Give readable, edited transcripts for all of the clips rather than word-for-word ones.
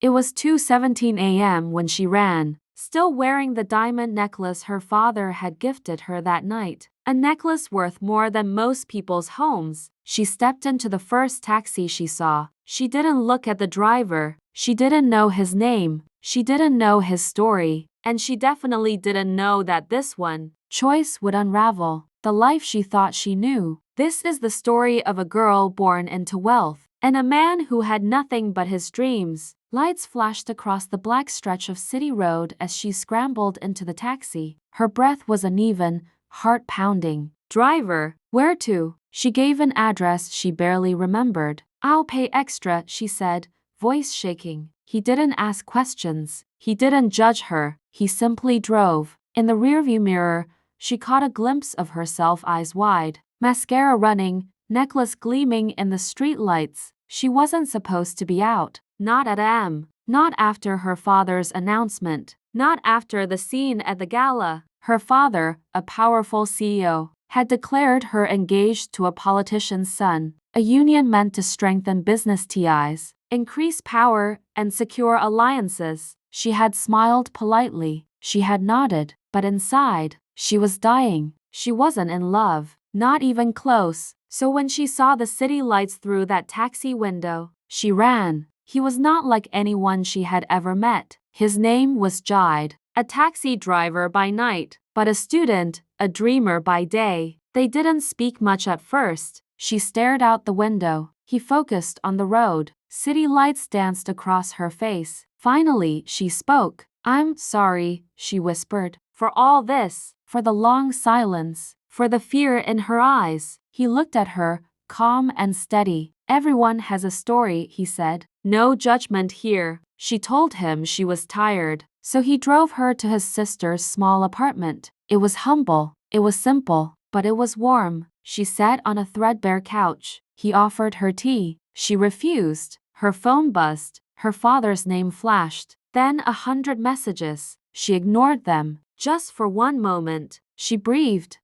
It was 2:17 a.m. when she ran, still wearing the diamond necklace her father had gifted her that night. A necklace worth more than most people's homes. She stepped into the first taxi she saw. She didn't look at the driver. She didn't know his name. She didn't know his story. And she definitely didn't know that this one, choice, would unravel the life she thought she knew. This is the story of a girl born into wealth, and a man who had nothing but his dreams. Lights flashed across the black stretch of city road as she scrambled into the taxi. Her breath was uneven, heart pounding. Driver, where to? She gave an address she barely remembered. I'll pay extra, she said, voice shaking. He didn't ask questions. He didn't judge her. He simply drove. In the rearview mirror, she caught a glimpse of herself, eyes wide, mascara running, necklace gleaming in the streetlights. She wasn't supposed to be out. Not at M. Not after her father's announcement. Not after the scene at the gala. Her father, a powerful CEO, had declared her engaged to a politician's son, a union meant to strengthen business ties, increase power, and secure alliances. She had smiled politely. She had nodded, but inside, she was dying. She wasn't in love, not even close. So when she saw the city lights through that taxi window, she ran. He was not like anyone she had ever met. His name was Jide, a taxi driver by night, but a student, a dreamer by day. They didn't speak much at first. She stared out the window. He focused on the road. City lights danced across her face. Finally, she spoke. I'm sorry, she whispered, for all this, for the long silence, for the fear in her eyes. He looked at her, calm and steady. Everyone has a story, he said. No judgment here. She told him she was tired, so he drove her to his sister's small apartment. It was humble, it was simple, but it was warm. She sat on a threadbare couch. He offered her tea. She refused. Her phone buzzed. Her father's name flashed. Then 100 messages. She ignored them. Just for one moment, she breathed.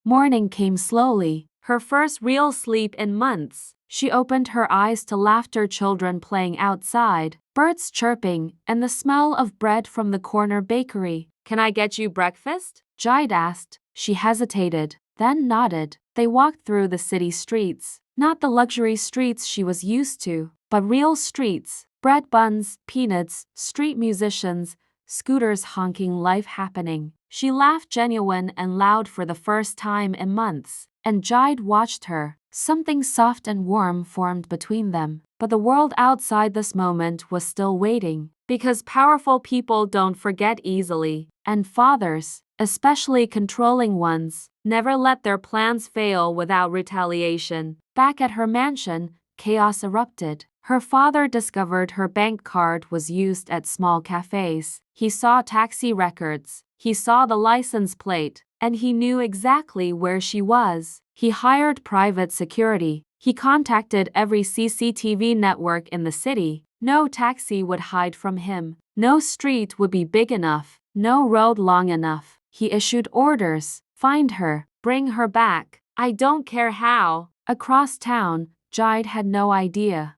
Morning came slowly, her first real sleep in months. She opened her eyes to laughter, children playing outside, birds chirping, and the smell of bread from the corner bakery. Can I get you breakfast? Jide asked. She hesitated, then nodded. They walked through the city streets, not the luxury streets she was used to, but real streets. Bread buns, peanuts, street musicians, scooters honking, life happening. She laughed genuine and loud for the first time in months, and Jide watched her. Something soft and warm formed between them, but the world outside this moment was still waiting, because powerful people don't forget easily, and fathers, especially controlling ones, never let their plans fail without retaliation. Back at her mansion, chaos erupted. Her father discovered her bank card was used at small cafes. He saw taxi records. He saw the license plate, and he knew exactly where she was. He hired private security. He contacted every CCTV network in the city. No taxi would hide from him. No street would be big enough. No road long enough. He issued orders. Find her. Bring her back. I don't care how. Across town, Jide had no idea.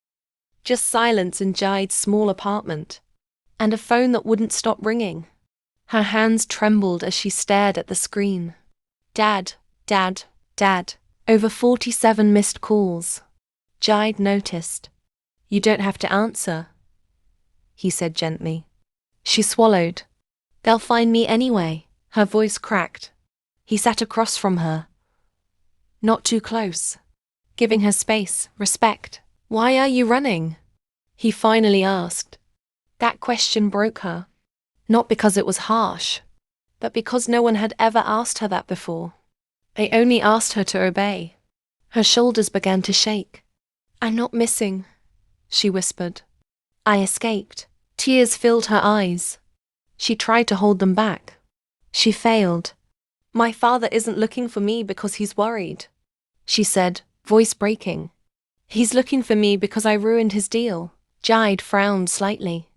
Just silence in Jide's small apartment, and a phone that wouldn't stop ringing. Her hands trembled as she stared at the screen. Dad, Dad, Dad. Over 47 missed calls. Jide noticed. You don't have to answer, he said gently. She swallowed. They'll find me anyway. Her voice cracked. He sat across from her. Not too close. Giving her space, respect. Why are you running? He finally asked. That question broke her. Not because it was harsh, but because no one had ever asked her that before. They only asked her to obey. Her shoulders began to shake. I'm not missing, she whispered. I escaped. Tears filled her eyes. She tried to hold them back. She failed. My father isn't looking for me because he's worried, she said, voice breaking. He's looking for me because I ruined his deal. Jide frowned slightly.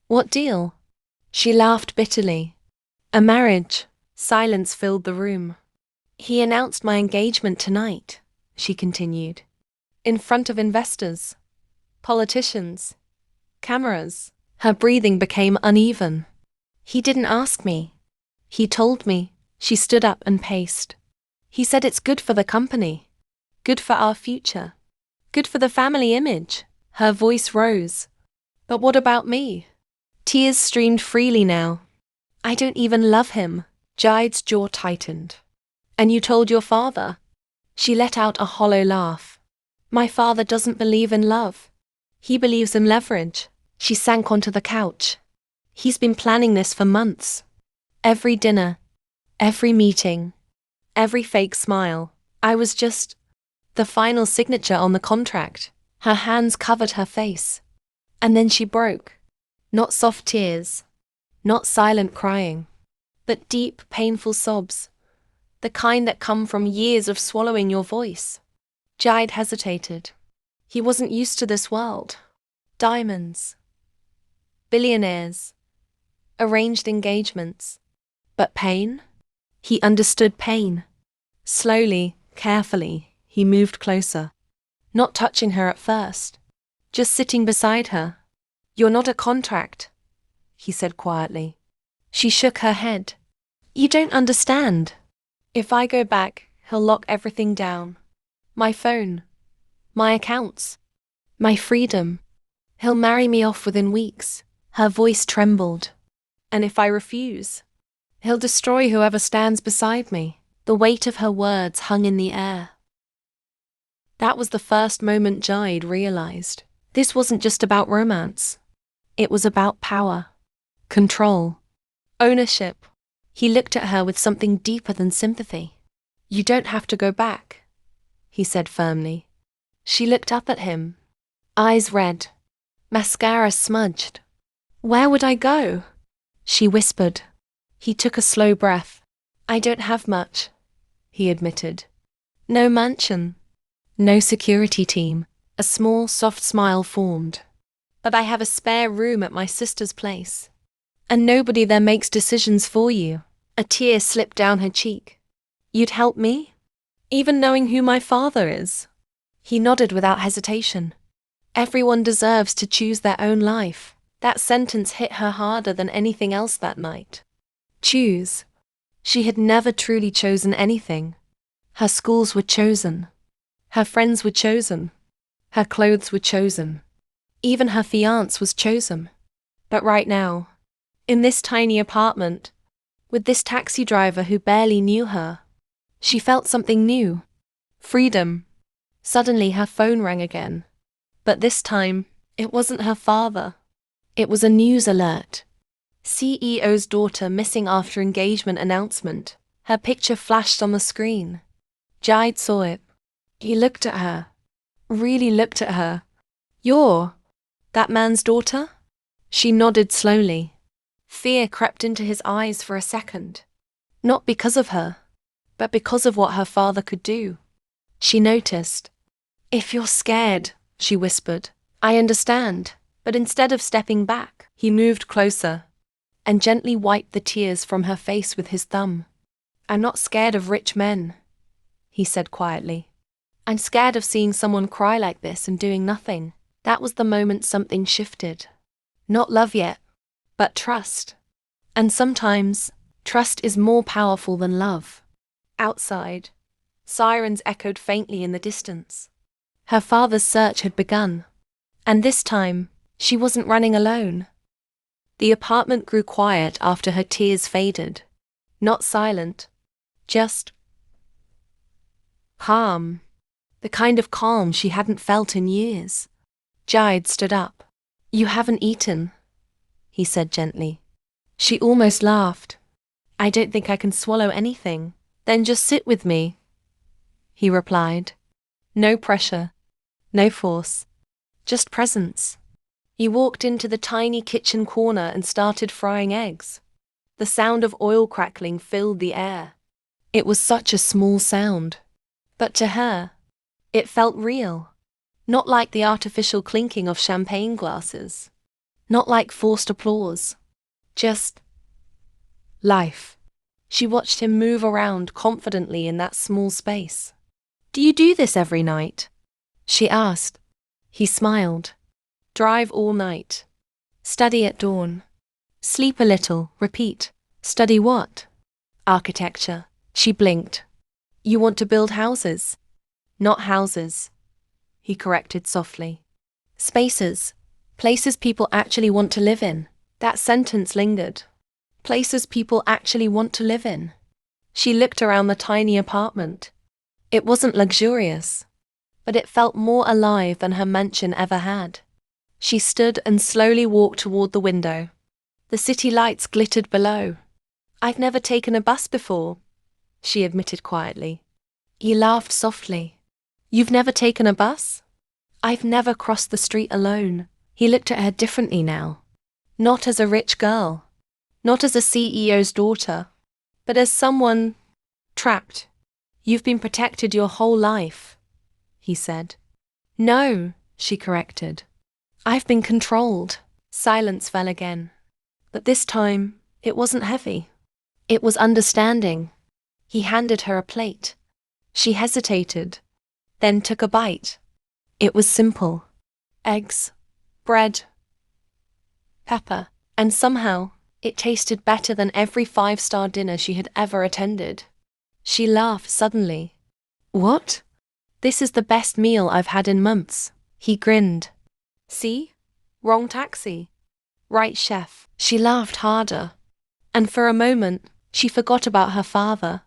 What deal? She laughed bitterly. A marriage. Silence filled the room. He announced my engagement tonight, she continued. In front of investors, politicians, cameras. Her breathing became uneven. He didn't ask me. He told me. She stood up and paced. He said it's good for the company. Good for our future. Good for the family image. Her voice rose. But what about me? Tears streamed freely now. I don't even love him. Jade's jaw tightened. And you told your father? She let out a hollow laugh. My father doesn't believe in love. He believes in leverage. She sank onto the couch. He's been planning this for months. Every dinner, every meeting, every fake smile. I was just the final signature on the contract. Her hands covered her face. And then she broke. Not soft tears, not silent crying, but deep, painful sobs. The kind that come from years of swallowing your voice. Jide hesitated. He wasn't used to this world. Diamonds. Billionaires. Arranged engagements. But pain? He understood pain. Slowly, carefully, he moved closer. Not touching her at first. Just sitting beside her. You're not a contract, he said quietly. She shook her head. You don't understand. If I go back, he'll lock everything down. My phone. My accounts. My freedom. He'll marry me off within weeks. Her voice trembled. And if I refuse, he'll destroy whoever stands beside me. The weight of her words hung in the air. That was the first moment Jide realized. This wasn't just about romance. It was about power, control, ownership. He looked at her with something deeper than sympathy. You don't have to go back, he said firmly. She looked up at him, eyes red, mascara smudged. Where would I go? She whispered. He took a slow breath. I don't have much, he admitted. No mansion, no security team. A small, soft smile formed. But I have a spare room at my sister's place. And nobody there makes decisions for you. A tear slipped down her cheek. You'd help me? Even knowing who my father is? He nodded without hesitation. Everyone deserves to choose their own life. That sentence hit her harder than anything else that night. Choose. She had never truly chosen anything. Her schools were chosen. Her friends were chosen. Her clothes were chosen. Even her fiancé was chosen. But right now, in this tiny apartment, with this taxi driver who barely knew her, she felt something new. Freedom. Suddenly her phone rang again. But this time, it wasn't her father. It was a news alert. CEO's daughter missing after engagement announcement. Her picture flashed on the screen. Jide saw it. He looked at her. Really looked at her. You're that man's daughter? She nodded slowly. Fear crept into his eyes for a second. Not because of her, but because of what her father could do. She noticed. If you're scared, she whispered, I understand. But instead of stepping back, he moved closer and gently wiped the tears from her face with his thumb. I'm not scared of rich men, he said quietly. I'm scared of seeing someone cry like this and doing nothing. That was the moment something shifted. Not love yet, but trust. And sometimes, trust is more powerful than love. Outside, sirens echoed faintly in the distance. Her father's search had begun. And this time, she wasn't running alone. The apartment grew quiet after her tears faded. Not silent, just calm. The kind of calm she hadn't felt in years. Jide stood up. You haven't eaten, he said gently. She almost laughed. I don't think I can swallow anything. Then just sit with me, he replied. No pressure, no force, just presence. He walked into the tiny kitchen corner and started frying eggs. The sound of oil crackling filled the air. It was such a small sound. But to her, it felt real. Not like the artificial clinking of champagne glasses. Not like forced applause. Just life. She watched him move around confidently in that small space. Do you do this every night? She asked. He smiled. Drive all night. Study at dawn. Sleep a little, repeat. Study what? Architecture. She blinked. You want to build houses? Not houses, he corrected softly. Spaces. Places people actually want to live in. That sentence lingered. Places people actually want to live in. She looked around the tiny apartment. It wasn't luxurious, but it felt more alive than her mansion ever had. She stood and slowly walked toward the window. The city lights glittered below. I've never taken a bus before, she admitted quietly. He laughed softly. You've never taken a bus? I've never crossed the street alone. He looked at her differently now. Not as a rich girl, not as a CEO's daughter, but as someone trapped. You've been protected your whole life, he said. No, she corrected. I've been controlled. Silence fell again. But this time, it wasn't heavy. It was understanding. He handed her a plate. She hesitated, then took a bite. It was simple. Eggs, bread, pepper, and somehow it tasted better than every five-star dinner she had ever attended. She laughed suddenly. What? This is the best meal I've had in months. He grinned. See? Wrong taxi. Right, chef. She laughed harder. And for a moment, she forgot about her father,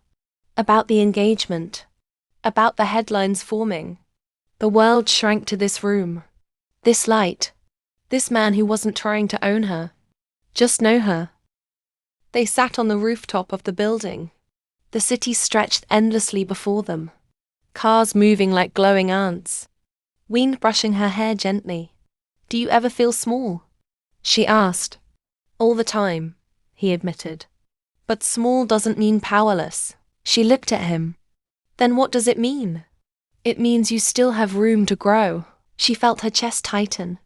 about the engagement, about the headlines forming. The world shrank to this room, this light, this man who wasn't trying to own her, just know her. They sat on the rooftop of the building. The city stretched endlessly before them, cars moving like glowing ants, wind brushing her hair gently. Do you ever feel small? She asked. All the time, he admitted. But small doesn't mean powerless. She looked at him. Then what does it mean? It means you still have room to grow. She felt her chest tighten.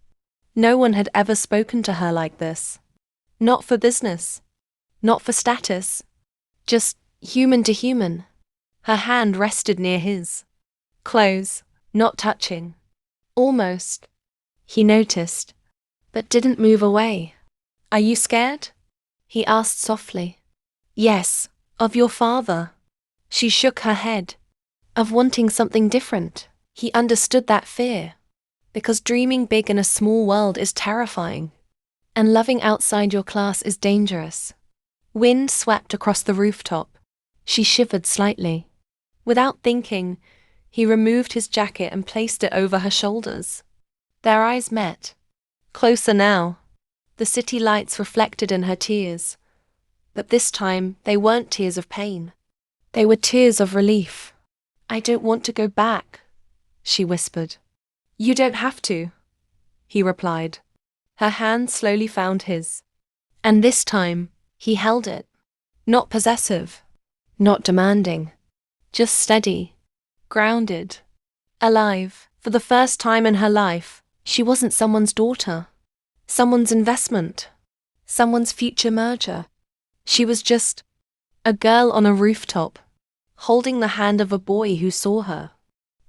No one had ever spoken to her like this. Not for business. Not for status. Just human to human. Her hand rested near his. Close, not touching. Almost. He noticed, but didn't move away. Are you scared? He asked softly. Yes, of your father. She shook her head. Of wanting something different. He understood that fear. Because dreaming big in a small world is terrifying. And loving outside your class is dangerous. Wind swept across the rooftop. She shivered slightly. Without thinking, he removed his jacket and placed it over her shoulders. Their eyes met. Closer now. The city lights reflected in her tears. But this time, they weren't tears of pain. They were tears of relief. I don't want to go back, she whispered. You don't have to, he replied. Her hand slowly found his. And this time, he held it. Not possessive. Not demanding. Just steady. Grounded. Alive. For the first time in her life, she wasn't someone's daughter. Someone's investment. Someone's future merger. She was just a girl on a rooftop, holding the hand of a boy who saw her.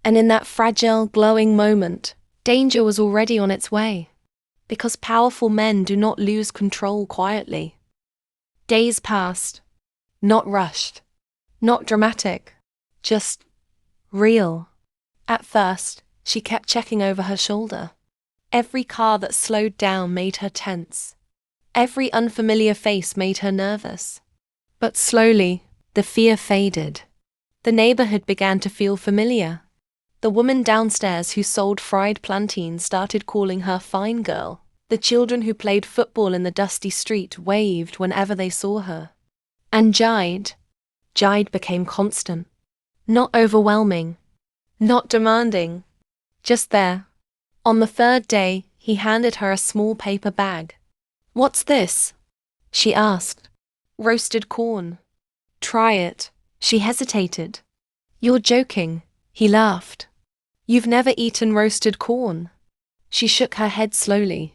And in that fragile, glowing moment, danger was already on its way. Because powerful men do not lose control quietly. Days passed. Not rushed. Not dramatic. Just real. At first, she kept checking over her shoulder. Every car that slowed down made her tense. Every unfamiliar face made her nervous. But slowly, the fear faded. The neighborhood began to feel familiar. The woman downstairs who sold fried plantains started calling her fine girl. The children who played football in the dusty street waved whenever they saw her. And Jide became constant. Not overwhelming. Not demanding. Just there. On the third day, he handed her a small paper bag. What's this? She asked. Roasted corn. Try it. She hesitated. You're joking, he laughed. You've never eaten roasted corn. She shook her head slowly.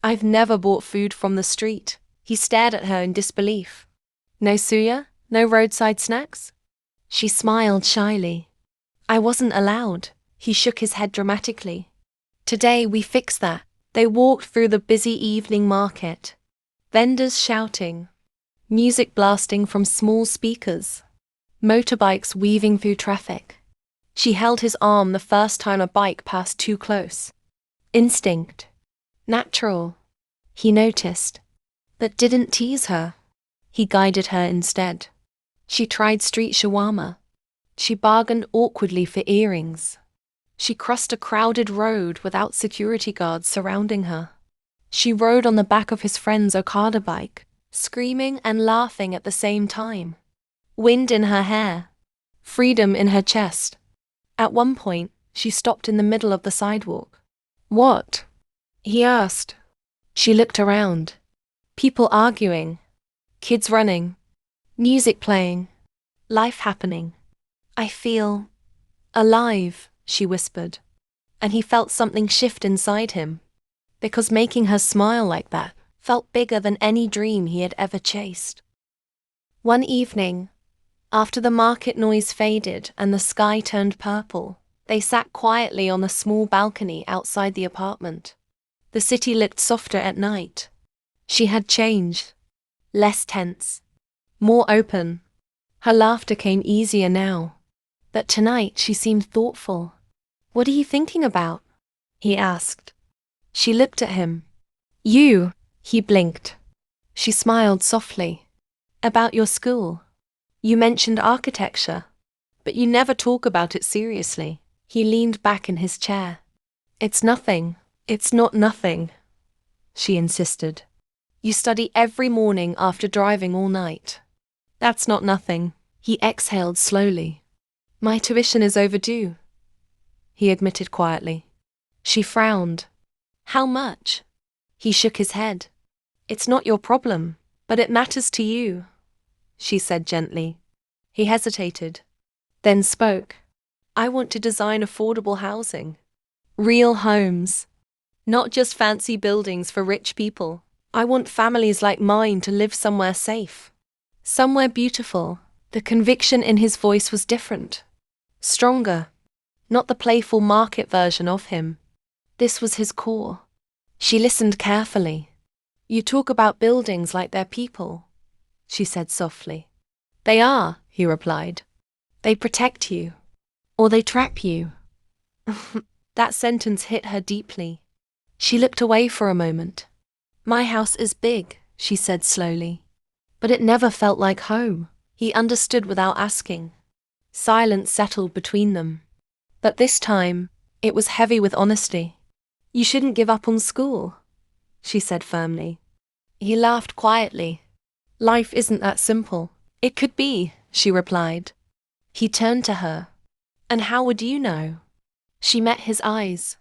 I've never bought food from the street. He stared at her in disbelief. No suya? No roadside snacks? She smiled shyly. I wasn't allowed. He shook his head dramatically. Today we fix that. They walked through the busy evening market, vendors shouting, music blasting from small speakers, motorbikes weaving through traffic. She held his arm the first time a bike passed too close. Instinct. Natural. He noticed, but didn't tease her. He guided her instead. She tried street shawarma. She bargained awkwardly for earrings. She crossed a crowded road without security guards surrounding her. She rode on the back of his friend's Okada bike, screaming and laughing at the same time. Wind in her hair. Freedom in her chest. At one point, she stopped in the middle of the sidewalk. "What?" he asked. She looked around. People arguing. Kids running. Music playing. Life happening. "I feel alive," she whispered. And he felt something shift inside him, because making her smile like that felt bigger than any dream he had ever chased. One evening, after the market noise faded and the sky turned purple, they sat quietly on a small balcony outside the apartment. The city looked softer at night. She had changed. Less tense. More open. Her laughter came easier now. But tonight she seemed thoughtful. "What are you thinking about?" he asked. She looked at him. "You," he blinked. She smiled softly. "About your school. You mentioned architecture, but you never talk about it seriously." He leaned back in his chair. "It's nothing. It's not nothing," she insisted. "You study every morning after driving all night." "That's not nothing." He exhaled slowly. "My tuition is overdue," he admitted quietly. She frowned. "How much?" He shook his head. "It's not your problem, but it matters to you," she said gently. He hesitated, then spoke. "I want to design affordable housing. Real homes. Not just fancy buildings for rich people. I want families like mine to live somewhere safe. Somewhere beautiful." The conviction in his voice was different. Stronger. Not the playful market version of him. This was his core. She listened carefully. "You talk about buildings like they're people," she said softly. "They are," he replied. "They protect you. Or they trap you." That sentence hit her deeply. She looked away for a moment. "My house is big," she said slowly. "But it never felt like home." He understood without asking. Silence settled between them. But this time, it was heavy with honesty. "You shouldn't give up on school," she said firmly. He laughed quietly. "Life isn't that simple." "It could be," she replied. He turned to her. "And how would you know?" She met his eyes.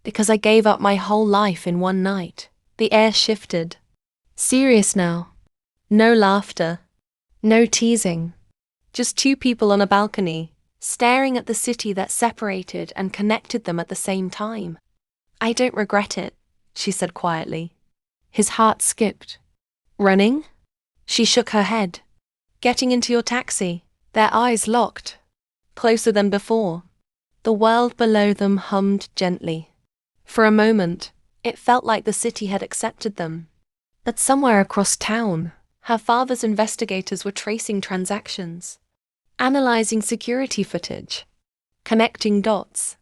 "Because I gave up my whole life in one night." The air shifted. Serious now. No laughter. No teasing. Just two people on a balcony, staring at the city that separated and connected them at the same time. "I don't regret it," she said quietly. His heart skipped. "Running?" She shook her head. "Getting into your taxi." Their eyes locked. Closer than before. The world below them hummed gently. For a moment, it felt like the city had accepted them. But somewhere across town, her father's investigators were tracing transactions, analyzing security footage, connecting dots.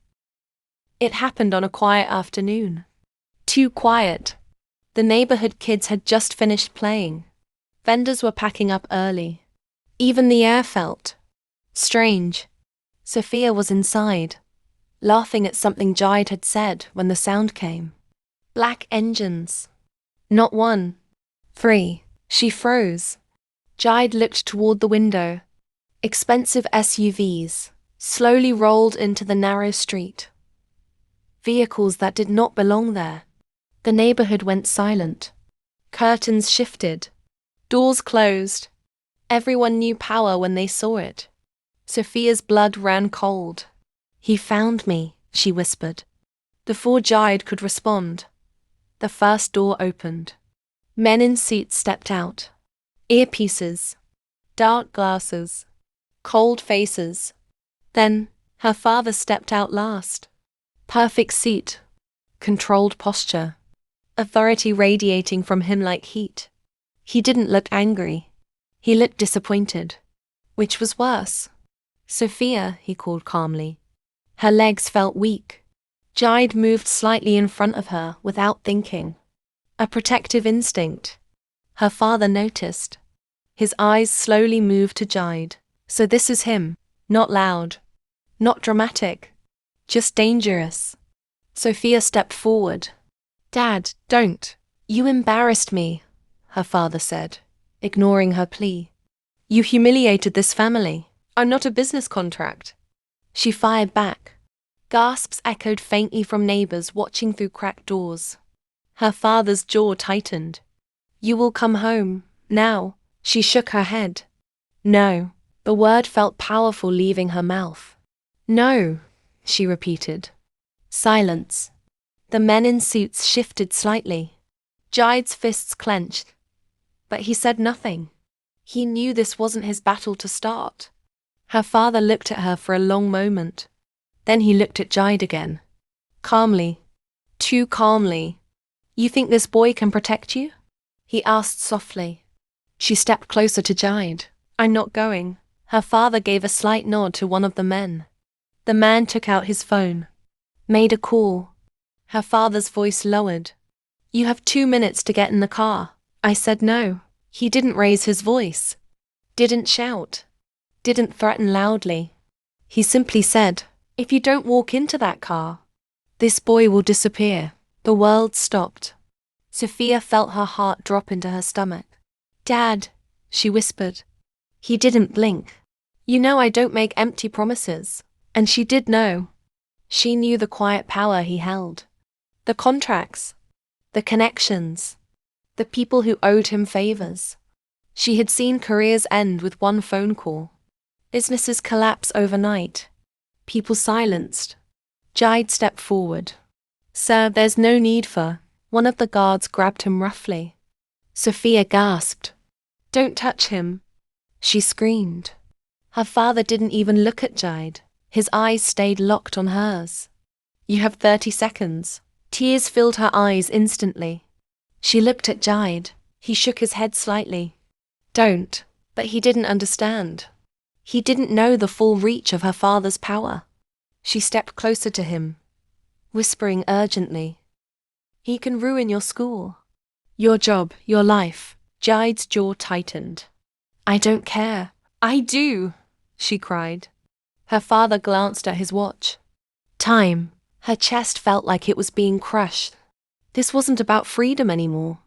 It happened on a quiet afternoon. Too quiet. The neighborhood kids had just finished playing. Vendors were packing up early. Even the air felt strange. Sophia was inside, laughing at something Jide had said when the sound came. Black engines. Not one. 3. She froze. Jide looked toward the window. Expensive SUVs slowly rolled into the narrow street. Vehicles that did not belong there. The neighborhood went silent. Curtains shifted. Doors closed. Everyone knew power when they saw it. Sophia's blood ran cold. "He found me," she whispered. Before Jide could respond, the first door opened. Men in seats stepped out. Earpieces. Dark glasses. Cold faces. Then, her father stepped out last. Perfect seat. Controlled posture. authority radiating from him like heat. He didn't look angry. He looked disappointed. Which was worse? Sophia, he called calmly. Her legs felt weak. Jide moved slightly in front of her without thinking. A protective instinct. Her father noticed. His eyes slowly moved to Jide. So this is him. Not loud. Not dramatic. Just dangerous. Sophia stepped forward. Dad, don't. You embarrassed me, her father said, ignoring her plea. You humiliated this family. I'm not a business contract. She fired back. Gasps echoed faintly from neighbors watching through cracked doors. Her father's jaw tightened. You will come home, now. She shook her head. No. The word felt powerful leaving her mouth. No, she repeated. Silence. The men in suits shifted slightly. Jide's fists clenched. But he said nothing. He knew this wasn't his battle to start. Her father looked at her for a long moment. Then he looked at Jide again. Calmly. Too calmly. You think this boy can protect you? He asked softly. She stepped closer to Jide. I'm not going. Her father gave a slight nod to one of the men. The man took out his phone. Made a call. Her father's voice lowered. You have 2 minutes to get in the car. I said no. He didn't raise his voice. Didn't shout. Didn't threaten loudly. He simply said, if you don't walk into that car, this boy will disappear. The world stopped. Sophia felt her heart drop into her stomach. Dad, she whispered. He didn't blink. You know I don't make empty promises. And she did know. She knew the quiet power he held. The contracts. The connections. The people who owed him favors. She had seen careers end with one phone call. Businesses collapse overnight. People silenced. Jide stepped forward. Sir, there's no need for. One of the guards grabbed him roughly. Sophia gasped. Don't touch him. She screamed. Her father didn't even look at Jide. His eyes stayed locked on hers. You have 30 seconds. Tears filled her eyes instantly. She looked at Jide. He shook his head slightly. Don't. But he didn't understand. He didn't know the full reach of her father's power. She stepped closer to him, whispering urgently. He can ruin your school. Your job, your life. Jide's jaw tightened. I don't care. I do, she cried. Her father glanced at his watch. Time. Her chest felt like it was being crushed. This wasn't about freedom anymore.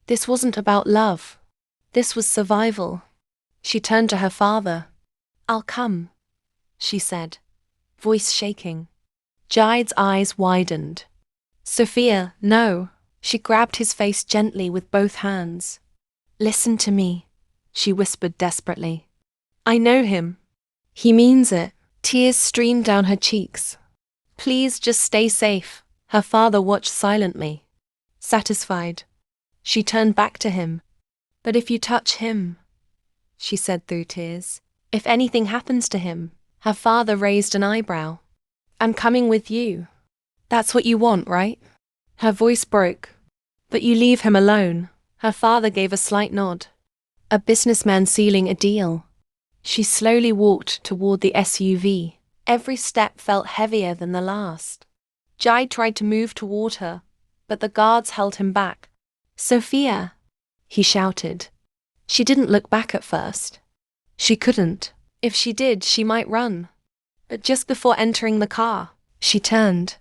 This wasn't about love. This was survival. She turned to her father. I'll come, she said, voice shaking. Jide's eyes widened. Sophia, no. She grabbed his face gently with both hands. Listen to me, she whispered desperately. I know him. He means it. Tears streamed down her cheeks. Please just stay safe. Her father watched silently. Satisfied. She turned back to him. But if you touch him, she said through tears, if anything happens to him, her father raised an eyebrow. I'm coming with you. That's what you want, right? Her voice broke. But you leave him alone. Her father gave a slight nod. A businessman sealing a deal. She slowly walked toward the SUV. Every step felt heavier than the last. Jide tried to move toward her, but the guards held him back. Sophia, he shouted. She didn't look back at first. She couldn't. If she did, she might run. But just before entering the car, she turned.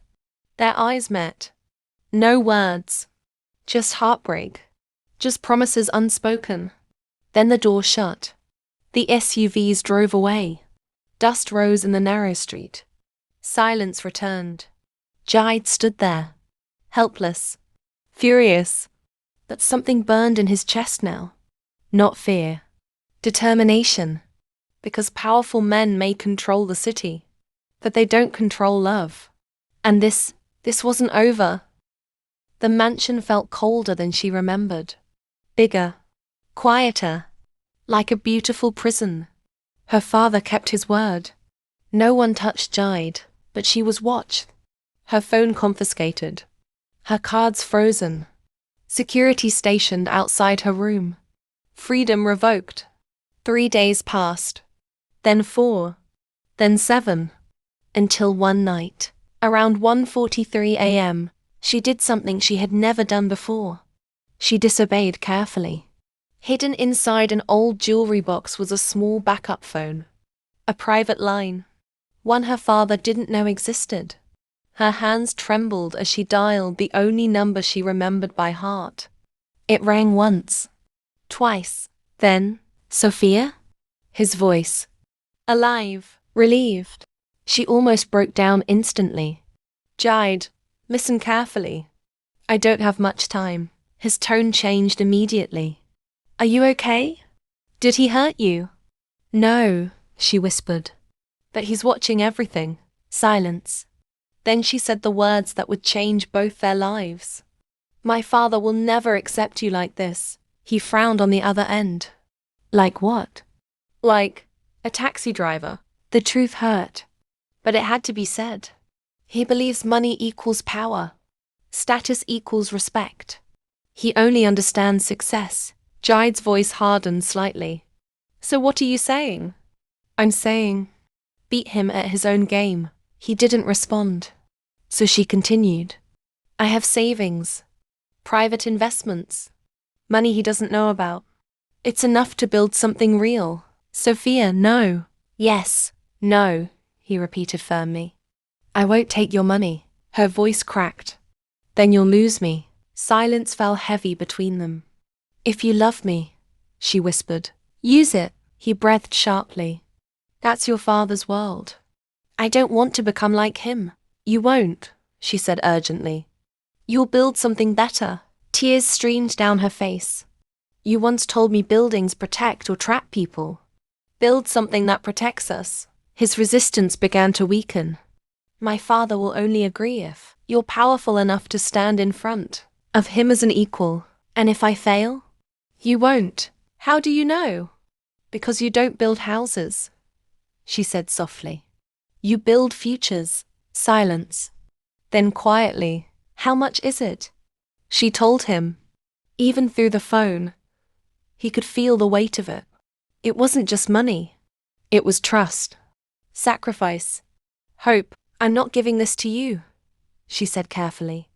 Their eyes met. No words. Just heartbreak. Just promises unspoken. Then the door shut. The SUVs drove away. Dust rose in the narrow street. Silence returned. Jide stood there, helpless, furious. But something burned in his chest now. Not fear. Determination. Because powerful men may control the city, but they don't control love. And this wasn't over. The mansion felt colder than she remembered. Bigger. Quieter. Like a beautiful prison. Her father kept his word. No one touched Jide, but she was watched. Her phone confiscated. Her cards frozen. Security stationed outside her room. Freedom revoked. 3 days passed. Then 4. Then 7. Until one night, around 1:43 a.m., she did something she had never done before. She disobeyed carefully. Hidden inside an old jewelry box was a small backup phone. A private line. One her father didn't know existed. Her hands trembled as she dialed the only number she remembered by heart. It rang once. Twice. Then, "Sophia?" His voice. Alive. Relieved. She almost broke down instantly. "Jide, listen carefully. I don't have much time." His tone changed immediately. "Are you okay? Did he hurt you?" "No," she whispered. "But he's watching everything." Silence. Then she said the words that would change both their lives. "My father will never accept you like this." He frowned on the other end. "Like what?" "Like a taxi driver." The truth hurt, but it had to be said. "He believes money equals power. Status equals respect. He only understands success." Jide's voice hardened slightly. "So what are you saying?" "I'm saying, beat him at his own game." He didn't respond. So she continued. "I have savings, private investments, money he doesn't know about. It's enough to build something real." "Sophia, no." "Yes, no," he repeated firmly. "I won't take your money." Her voice cracked. "Then you'll lose me." Silence fell heavy between them. "If you love me," she whispered, "use it." He breathed sharply. "That's your father's world. I don't want to become like him." "You won't," she said urgently. "You'll build something better." Tears streamed down her face. "You once told me buildings protect or trap people. Build something that protects us." His resistance began to weaken. "My father will only agree if you're powerful enough to stand in front of him as an equal. And if I fail?" "You won't." "How do you know?" "Because you don't build houses," she said softly. "You build futures." Silence. Then quietly, "How much is it?" She told him. Even through the phone, he could feel the weight of it. It wasn't just money. It was trust, sacrifice, hope. "I'm not giving this to you," she said carefully.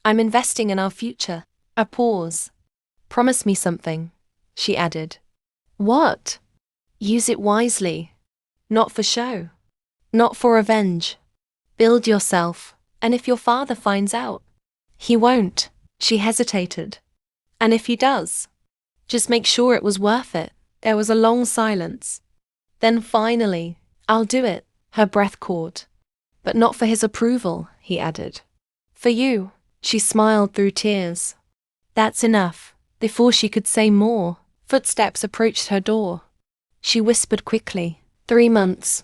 "I'm investing in our future." A pause. "Promise me something," she added. "What?" "Use it wisely. Not for show. Not for revenge. Build yourself. And if your father finds out?" "He won't." She hesitated. "And if he does?" "Just make sure it was worth it." There was a long silence. Then finally, "I'll do it." Her breath caught. "But not for his approval," he added. "For you." She smiled through tears. "That's enough." Before she could say more, footsteps approached her door. She whispered quickly, 3 months.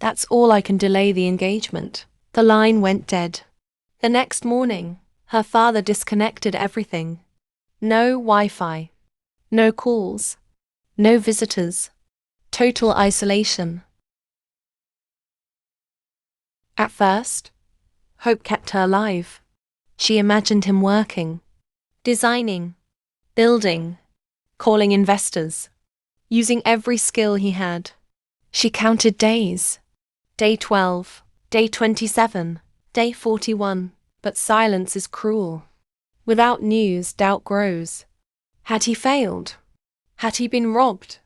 That's all I can delay the engagement." The line went dead. The next morning, her father disconnected everything. No Wi-Fi. No calls. No visitors. Total isolation. At first, hope kept her alive. She imagined him working, designing, building, calling investors, using every skill he had. She counted days. Day 12, day 27, day 41. But silence is cruel. Without news, doubt grows. Had he failed? Had he been robbed?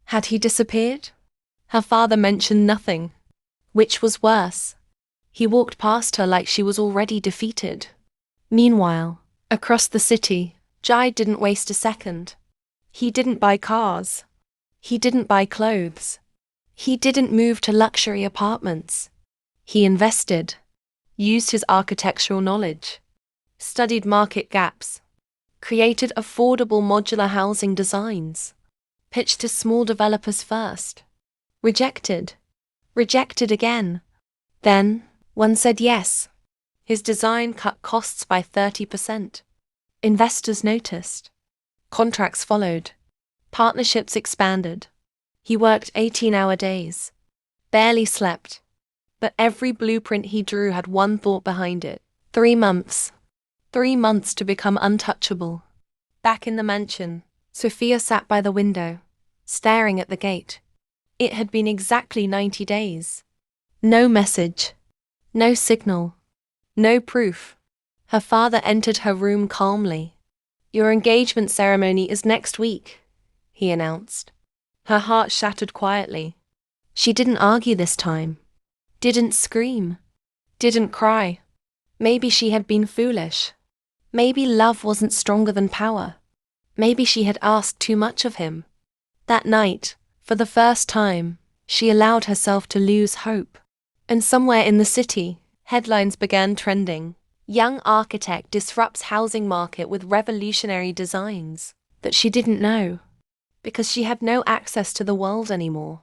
Had he disappeared? Her father mentioned nothing. Which was worse? He walked past her like she was already defeated. Meanwhile, across the city, Jide didn't waste a second. He didn't buy cars. He didn't buy clothes. He didn't move to luxury apartments. He invested, used his architectural knowledge, studied market gaps, created affordable modular housing designs, pitched to small developers first, rejected again. Then, one said yes. His design cut costs by 30%. Investors noticed. Contracts followed. Partnerships expanded. He worked 18-hour days, barely slept. But every blueprint he drew had one thought behind it. 3 months. 3 months to become untouchable. Back in the mansion, Sophia sat by the window, staring at the gate. It had been exactly 90 days. No message. No signal. No proof. Her father entered her room calmly. "Your engagement ceremony is next week," he announced. Her heart shattered quietly. She didn't argue this time. Didn't scream. Didn't cry. Maybe she had been foolish. Maybe love wasn't stronger than power. Maybe she had asked too much of him. That night, for the first time, she allowed herself to lose hope. And somewhere in the city, headlines began trending. Young architect disrupts housing market with revolutionary designs. That she didn't know, because she had no access to the world anymore.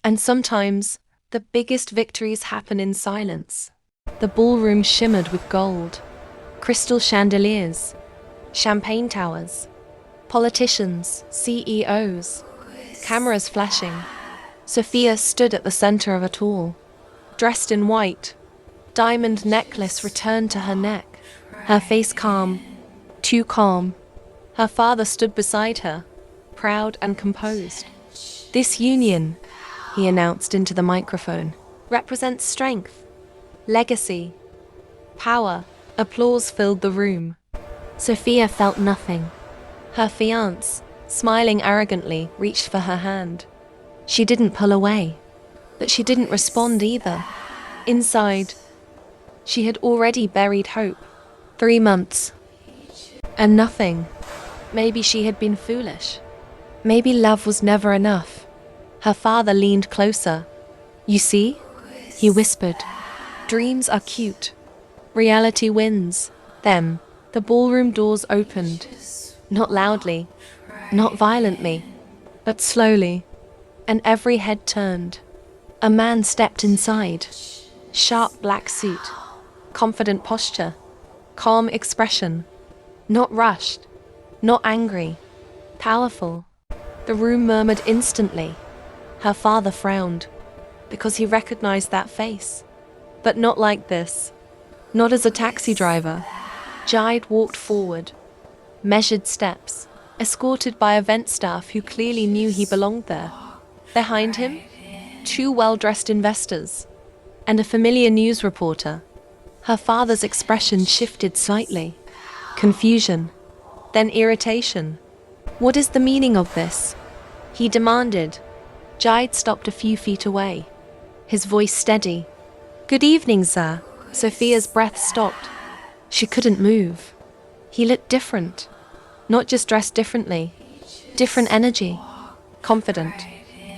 And sometimes, the biggest victories happen in silence. The ballroom shimmered with gold. Crystal chandeliers. Champagne towers. Politicians, CEOs. Cameras flashing. Sophia stood at the center of it all. Dressed in white. Diamond necklace returned to her neck. Her face calm. Too calm. Her father stood beside her, proud and composed. "This union," he announced into the microphone, "represents strength, legacy, power." Applause filled the room. Sophia felt nothing. Her fiancé, smiling arrogantly, reached for her hand. She didn't pull away, but she didn't respond either. Inside, she had already buried hope. 3 months. And nothing. Maybe she had been foolish. Maybe love was never enough. Her father leaned closer. "You see?" he whispered. "Dreams are cute. Reality wins." Then, the ballroom doors opened. Not loudly, not violently, but slowly. And every head turned. A man stepped inside. Sharp black suit. Confident posture. Calm expression. Not rushed. Not angry. Powerful. The room murmured instantly. Her father frowned, because he recognized that face. But not like this. Not as a taxi driver. Jide walked forward. Measured steps, escorted by event staff who clearly knew he belonged there. Behind him, 2 well-dressed investors, and a familiar news reporter. Her father's expression shifted slightly. Confusion, then irritation. "What is the meaning of this?" he demanded. Jide stopped a few feet away, his voice steady. "Good evening, sir." Sophia's breath stopped. She couldn't move. He looked different. Not just dressed differently. Different energy. Confident.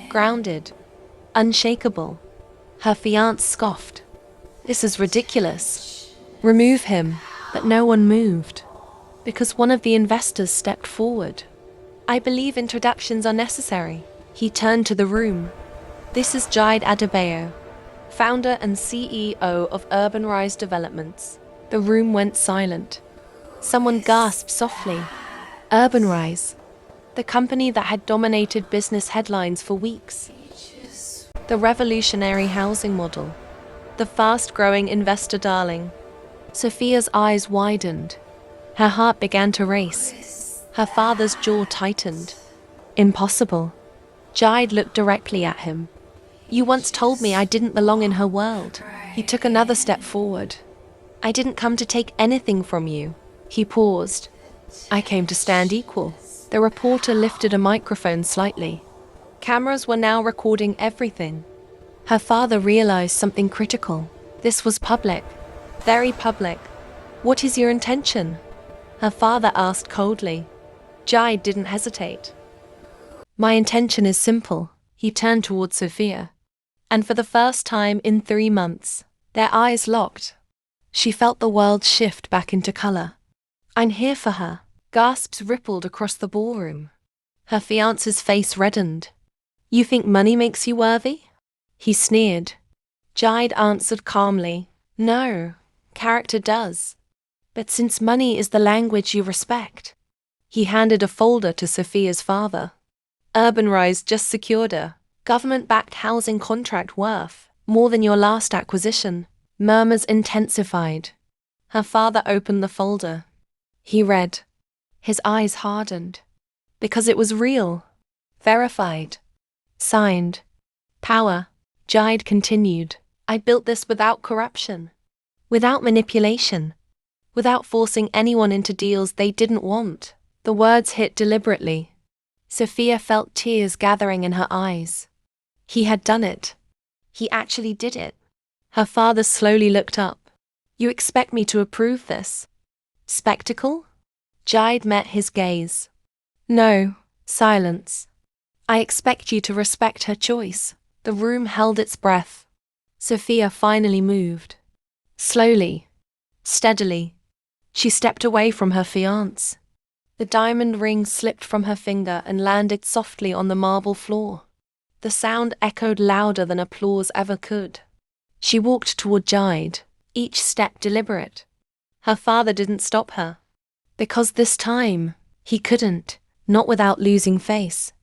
Grounded. Unshakable. Her fiancé scoffed. "This is ridiculous. Remove him." But no one moved, because one of the investors stepped forward. "I believe introductions are necessary." He turned to the room. "This is Jide Adebayo, founder and CEO of Urban Rise Developments." The room went silent. Someone gasped softly. Urban Rise, the company that had dominated business headlines for weeks. The revolutionary housing model. The fast-growing investor darling. Sophia's eyes widened. Her heart began to race. Her father's jaw tightened. "Impossible." Jide looked directly at him. "You once told me I didn't belong in her world." He took another step forward. "I didn't come to take anything from you." He paused. "I came to stand equal." The reporter lifted a microphone slightly. Cameras were now recording everything. Her father realized something critical. This was public. Very public. "What is your intention?" her father asked coldly. Jide didn't hesitate. "My intention is simple." He turned towards Sophia. And for the first time in 3 months, their eyes locked. She felt the world shift back into color. "I'm here for her." Gasps rippled across the ballroom. Her fiance's face reddened. "You think money makes you worthy?" He sneered. Jide answered calmly, "No, character does. But since money is the language you respect." He handed a folder to Sophia's father. "Urban Rise just secured a government-backed housing contract worth more than your last acquisition." Murmurs intensified. Her father opened the folder. He read. His eyes hardened. Because it was real. Verified. Signed. Power. Jide continued. I built this without corruption. Without manipulation. Without forcing anyone into deals they didn't want. The words hit deliberately. Sophia felt tears gathering in her eyes. He had done it. He actually did it. Her father slowly looked up. You expect me to approve this? Spectacle? Jide met his gaze. No, silence. I expect you to respect her choice. The room held its breath. Sophia finally moved. Slowly. Steadily. She stepped away from her fiancé. The diamond ring slipped from her finger and landed softly on the marble floor. The sound echoed louder than applause ever could. She walked toward Jide, each step deliberate. Her father didn't stop her. Because this time, he couldn't, not without losing face.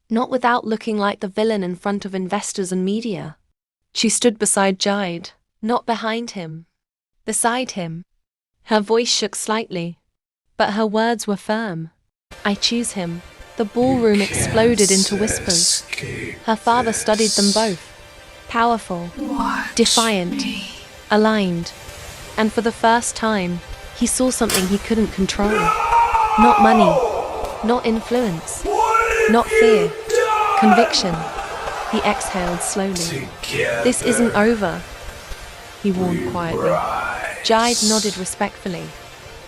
Not without looking like the villain in front of investors and media. She stood beside Jide, not behind him. Beside him. Her voice shook slightly, but her words were firm. I choose him. The ballroom exploded into whispers. Her father studied them both. Powerful, defiant, aligned. And for the first time, he saw something he couldn't control. Not money, not influence, not fear, conviction. He exhaled slowly. This isn't over, he warned quietly. Jide nodded respectfully.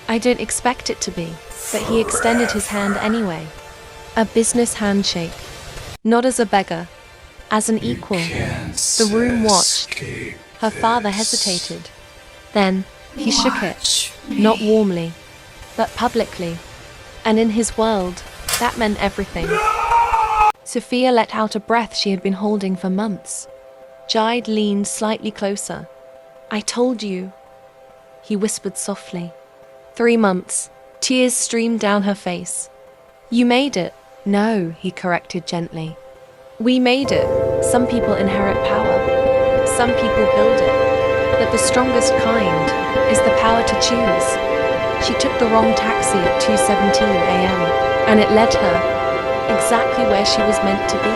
I don't expect it to be, but he extended his hand anyway. A business handshake. Not as a beggar, as an equal. The room watched. Her father hesitated. Then, he shook it, not warmly, but publicly. And in his world, that meant everything. Sophia let out a breath she had been holding for months. Jide leaned slightly closer. I told you, he whispered softly. 3 months. Tears streamed down her face. You made it. No, he corrected gently. We made it. Some people inherit power. Some people build it. But the strongest kind is the power to choose. She took the wrong taxi at 2:17 a.m. and it led her exactly where she was meant to be.